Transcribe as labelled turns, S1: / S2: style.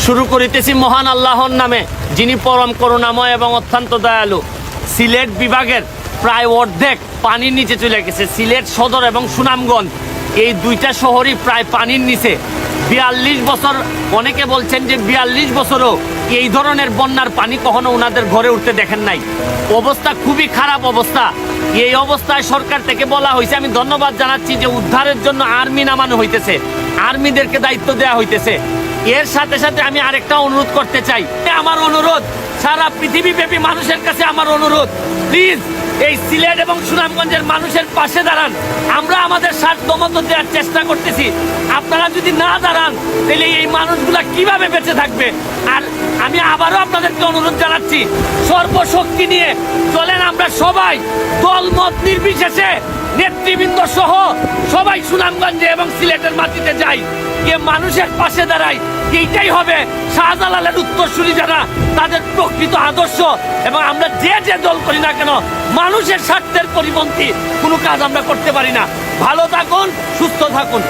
S1: শুরু করিতেছি মহান আল্লাহর নামে, যিনি পরম করুণাময় এবং অত্যন্ত দয়ালু। সিলেট বিভাগের প্রায় অর্ধেক পানির নিচে চলে গেছে। সিলেট সদর এবং সুনামগঞ্জ এই দুইটা শহরই প্রায় পানির নিচে। 42 বছর, অনেকে বলছেন যে 42 বছরও এই ধরনের বন্যার পানি কখনো ওনাদের ঘরে উঠতে দেখেন নাই। অবস্থা খুবই খারাপ অবস্থা। এই অবস্থায় সরকার থেকে বলা হয়েছে, আমি ধন্যবাদ জানাচ্ছি যে উদ্ধারের জন্য আর্মি নামানো হইতেছে, আর্মিদেরকে দায়িত্ব দেওয়া হইতেছে। এর সাথে সাথে আমি আরেকটা অনুরোধ করতে চাই, আমার অনুরোধ সারা পৃথিবীব্যাপী মানুষের কাছে আমার অনুরোধ, প্লিজ এই সিলেট এবং সুনামগঞ্জের মানুষের পাশে দাঁড়ান। আমরা আমাদের সাধ্যমতো দেওয়ার চেষ্টা করতেছি, আপনারা যদি না দাঁড়ান তাহলে এই মানুষগুলা কিভাবে বেঁচে থাকবে। আর আমি আবারও আপনাদেরকে অনুরোধ জানাচ্ছি, সর্বশক্তি নিয়ে চলেন আমরা সবাই দলমত নির্বিশেষে নেতৃবৃন্দ সহ সবাই সুনামগঞ্জে এবং সিলেটের মাটিতে যাই, গিয়ে মানুষের পাশে দাঁড়াই। এইটাই হবে শাহজালালের উত্তরসূরি যারা, তাদের প্রকৃত আদর্শ। এবং আমরা যে দল করি না কেন, মানুষের স্বার্থের পরিপন্থী কোনো কাজ আমরা করতে পারি না। ভালো থাকুন, সুস্থ থাকুন।